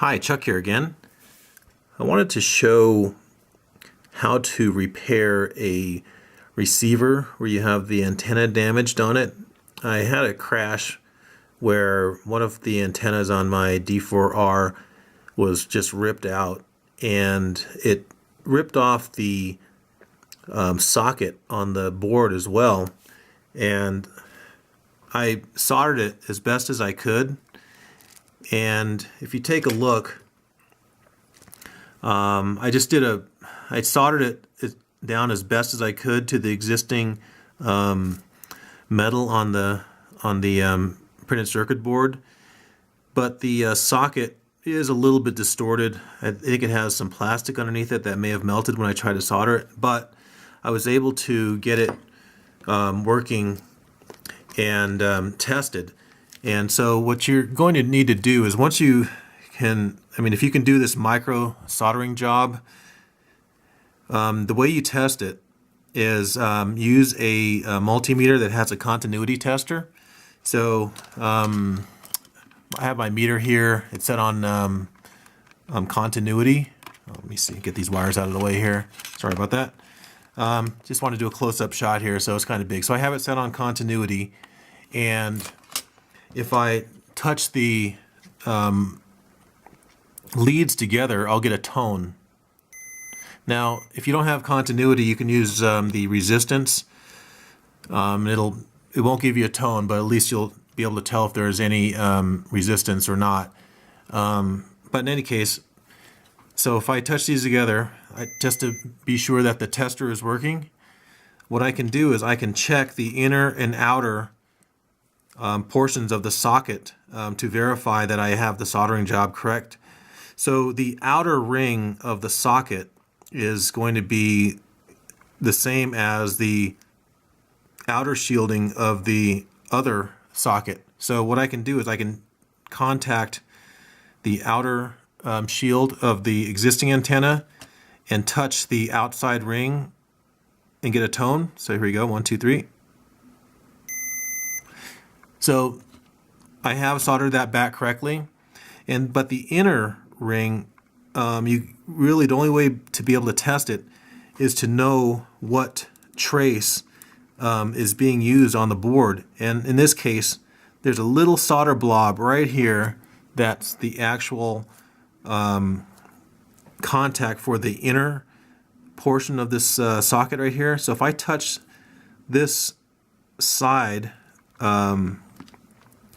Hi, Chuck here again. I wanted to show how to repair a receiver where you have the antenna damaged on it. I had a crash where one of the antennas on my D4R was just ripped out, and it ripped off the socket on the board as well, and I soldered it as best as I could. And if you take a look, I soldered it down as best as I could to the existing metal on the printed circuit board, but the socket is a little bit distorted. I think it has some plastic underneath it that may have melted when I tried to solder it, but I was able to get it working and tested. And so what you're going to need to do is, once you can, if you can do this micro soldering job, the way you test it is use a multimeter that has a continuity tester. So I have my meter here. It's set on continuity. Let me see, get these wires out of the way here. Sorry about that. Just want to do a close-up shot here, so it's kind of big. So I have it set on continuity, and if I touch the leads together, I'll get a tone. Now, if you don't have continuity, you can use the resistance. It won't give you a tone, but at least you'll be able to tell if there's any resistance or not. But in any case, so if I touch these together, just to be sure that the tester is working, what I can do is I can check the inner and outer portions of the socket to verify that I have the soldering job correct. So the outer ring of the socket is going to be the same as the outer shielding of the other socket. So what I can do is I can contact the outer shield of the existing antenna and touch the outside ring and get a tone. So here we go, 1, 2, 3. So I have soldered that back correctly, but the inner ring, the only way to be able to test it is to know what trace is being used on the board. And in this case, there's a little solder blob right here that's the actual contact for the inner portion of this socket right here. So if I touch this side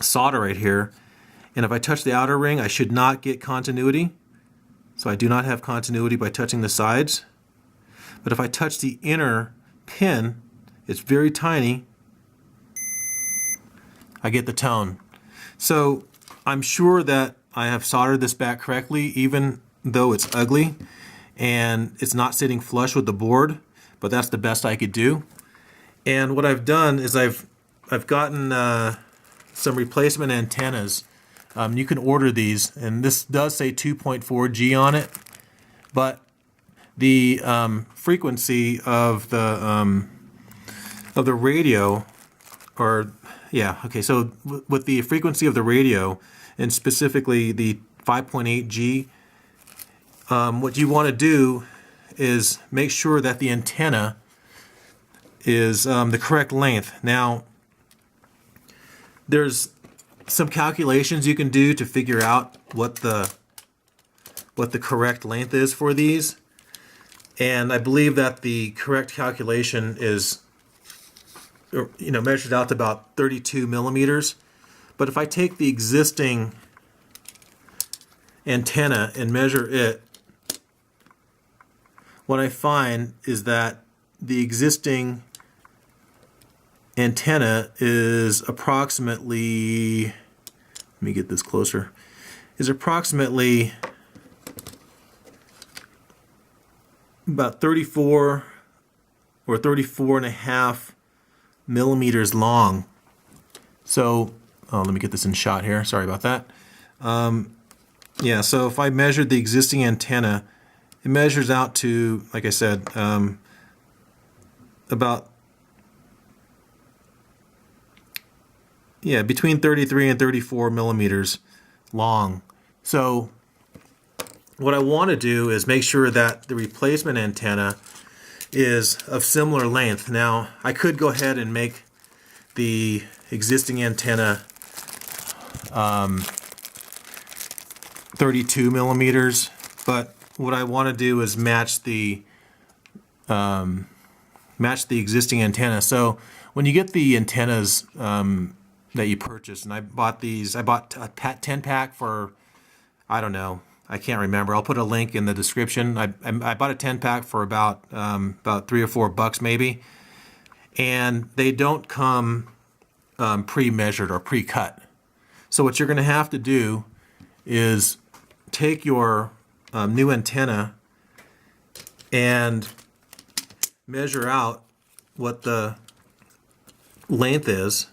solder right here, and if I touch the outer ring, I should not get continuity. So I do not have continuity by touching the sides. But if I touch the inner pin, it's very tiny, I get the tone. So I'm sure that I have soldered this back correctly, even though it's ugly and it's not sitting flush with the board, but that's the best I could do. And what I've done is I've gotten some replacement antennas. You can order these, and this does say 2.4 G on it, but the frequency of the radio, so with the frequency of the radio, and specifically the 5.8 G, what you want to do is make sure that the antenna is the correct length. Now, there's some calculations you can do to figure out what the correct length is for these, and I believe that the correct calculation is measured out to about 32 millimeters. But if I take the existing antenna and measure it, what I find is that the existing antenna is approximately, let me get this closer, is approximately about 34 or 34.5 millimeters long. So, let me get this in shot here, sorry about that. So if I measured the existing antenna, it measures out to, like I said, about between 33 and 34 millimeters long. So what I want to do is make sure that the replacement antenna is of similar length. Now, I could go ahead and make the existing antenna 32 millimeters, but what I want to do is match the existing antenna. So when you get the antennas that you purchase, and I bought a 10 pack for, I don't know, I can't remember. I'll put a link in the description. I bought a 10 pack for about $3 or $4 maybe, and they don't come pre-measured or pre-cut. So what you're going to have to do is take your new antenna and measure out what the length is.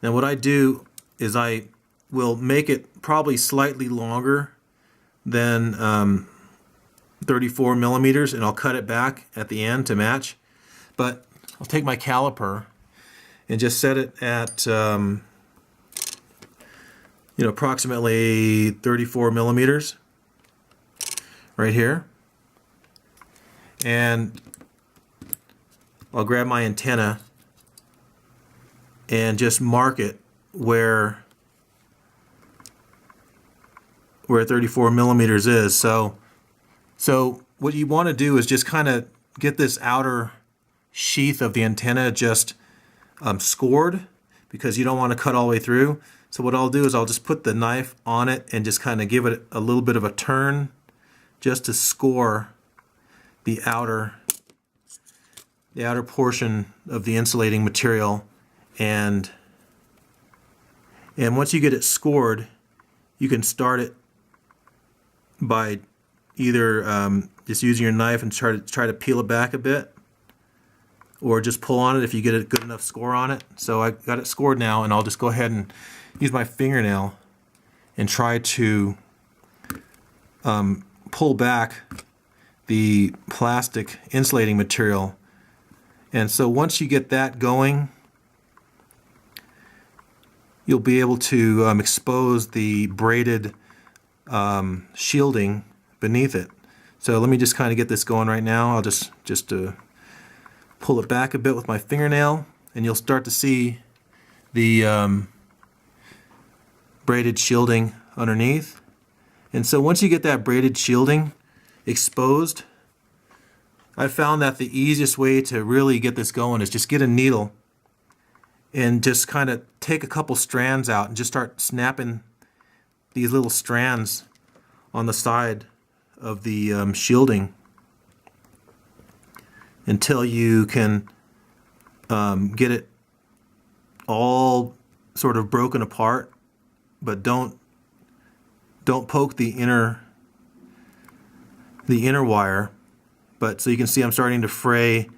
Now what I do is I will make it probably slightly longer than 34 millimeters, and I'll cut it back at the end to match. But I'll take my caliper and just set it at approximately 34 millimeters right here, and I'll grab my antenna and just mark it where 34 millimeters is. So what you want to do is just kind of get this outer sheath of the antenna just scored, because you don't want to cut all the way through. So what I'll do is I'll just put the knife on it and just kind of give it a little bit of a turn just to score the outer portion of the insulating material. And once you get it scored, you can start it by either just using your knife and try to peel it back a bit, or just pull on it if you get a good enough score on it. So I got it scored now, and I'll just go ahead and use my fingernail and try to pull back the plastic insulating material. And so once you get that going, you'll be able to expose the braided shielding beneath it. So let me just kind of get this going right now. I'll just pull it back a bit with my fingernail, and you'll start to see the braided shielding underneath. And so once you get that braided shielding exposed, I found that the easiest way to really get this going is just get a needle and just kind of take a couple strands out and just start snapping these little strands on the side of the shielding until you can get it all sort of broken apart, but don't poke the inner wire. But so you can see I'm starting to fray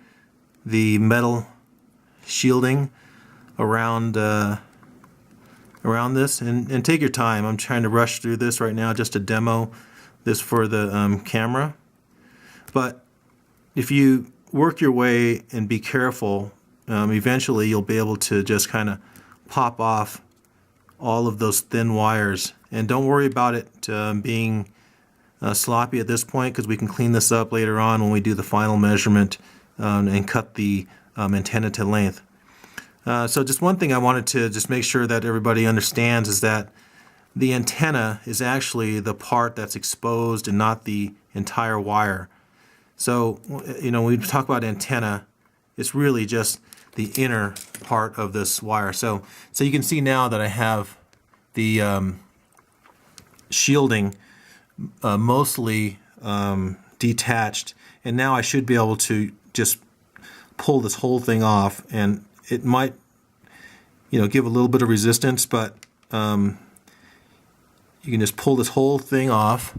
the metal shielding around this, and take your time. I'm trying to rush through this right now just to demo this for the camera. But if you work your way and be careful, eventually you'll be able to just kind of pop off all of those thin wires. And don't worry about it being sloppy at this point, because we can clean this up later on when we do the final measurement and cut the antenna to length. So just one thing I wanted to just make sure that everybody understands is that the antenna is actually the part that's exposed and not the entire wire. So when we talk about antenna, it's really just the inner part of this wire. So you can see now that I have the shielding mostly detached, and now I should be able to just pull this whole thing off, and it might give a little bit of resistance, but you can just pull this whole thing off.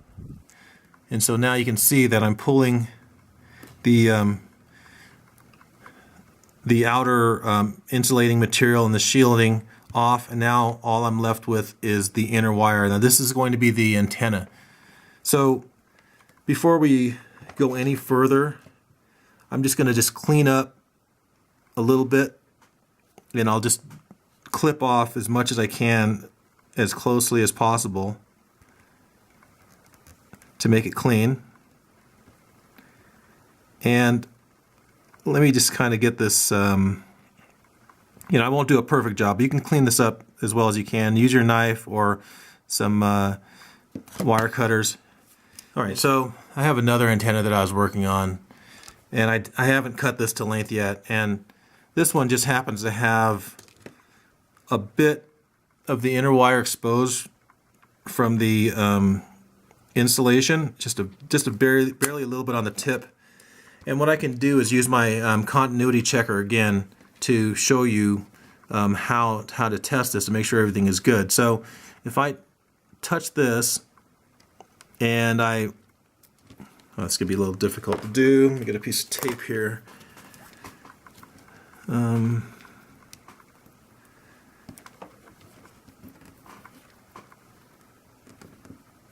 And so now you can see that I'm pulling the outer insulating material and the shielding off, and now all I'm left with is the inner wire. Now this is going to be the antenna. So before we go any further, I'm just going to clean up a little bit, and I'll just clip off as much as I can, as closely as possible, to make it clean. And let me just kind of get this, I won't do a perfect job, but you can clean this up as well as you can. Use your knife or some wire cutters. All right, so I have another antenna that I was working on, and I haven't cut this to length yet, and this one just happens to have a bit of the inner wire exposed from the insulation, just a barely a little bit on the tip. And what I can do is use my continuity checker again to show you how to test this to make sure everything is good. So if I touch this and this is going to be a little difficult to do. Let me get a piece of tape here.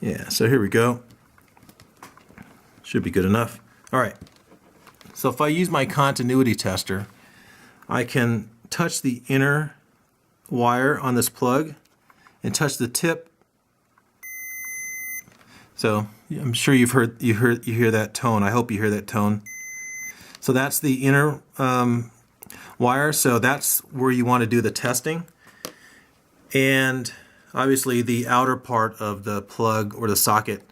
Yeah, so here we go. Should be good enough. All right. So if I use my continuity tester, I can touch the inner wire on this plug and touch the tip. So I'm sure you hear that tone. I hope you hear that tone. So that's the inner wire. So that's where you want to do the testing. And obviously the outer part of the plug or the socket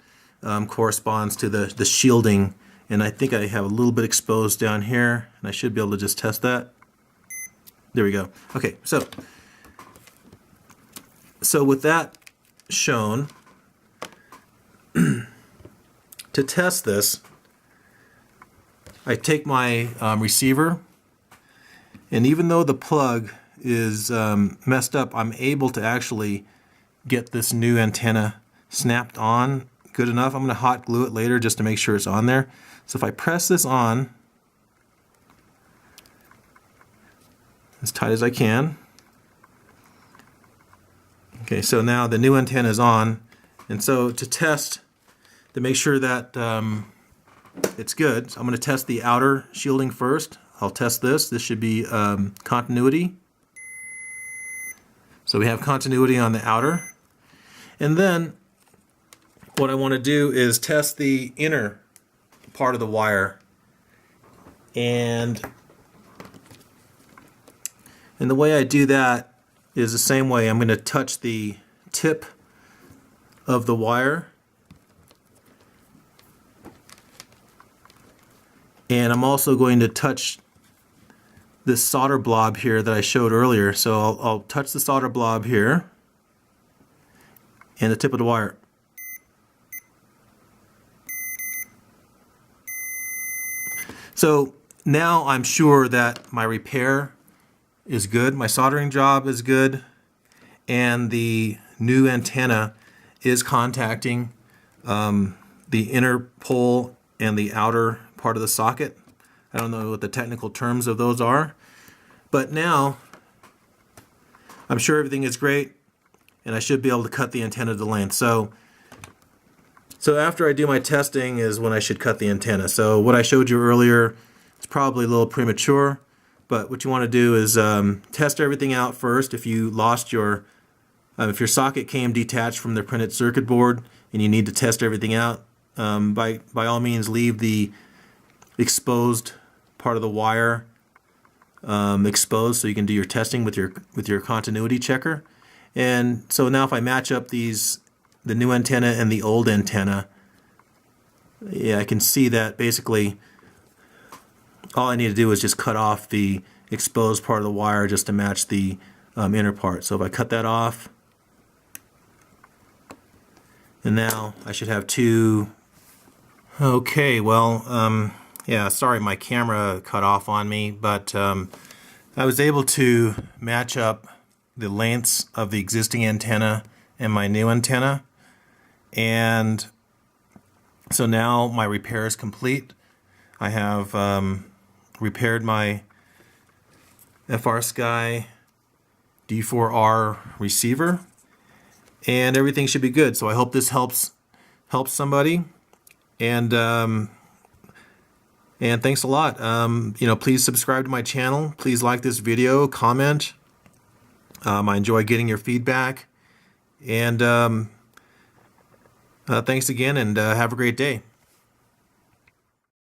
corresponds to the shielding. And I think I have a little bit exposed down here, and I should be able to just test that. There we go. Okay, so with that shown, to test this, I take my receiver, and even though the plug is messed up, I'm able to actually get this new antenna snapped on good enough. I'm going to hot glue it later just to make sure it's on there. So if I press this on as tight as I can, okay, so now the new antenna is on. And so to test, to make sure that it's good, so I'm going to test the outer shielding first. I'll test this. This should be continuity. So we have continuity on the outer. And then what I want to do is test the inner part of the wire. And the way I do that is the same way. I'm going to touch the tip of the wire, and I'm also going to touch this solder blob here that I showed earlier. So I'll touch the solder blob here and the tip of the wire. So now I'm sure that my repair is good, my soldering job is good, and the new antenna is contacting the inner pole and the outer part of the socket. I don't know what the technical terms of those are, but now I'm sure everything is great, and I should be able to cut the antenna to length. So after I do my testing is when I should cut the antenna. So what I showed you earlier is probably a little premature, but what you want to do is test everything out first. If you lost your, if your socket came detached from the printed circuit board and you need to test everything out, by all means leave the exposed part of the wire exposed so you can do your testing with your continuity checker. And so now if I match up the new antenna and the old antenna, yeah, I can see that basically all I need to do is just cut off the exposed part of the wire just to match the inner part. So if I cut that off, and now I should have two. Okay, well, yeah, sorry my camera cut off on me, but I was able to match up the lengths of the existing antenna and my new antenna. And so now my repair is complete. I have repaired my FrSky D4R receiver, and everything should be good. So I hope this helps somebody. And thanks a lot. Please subscribe to my channel. Please like this video, comment. I enjoy getting your feedback. And Thanks again, and have a great day.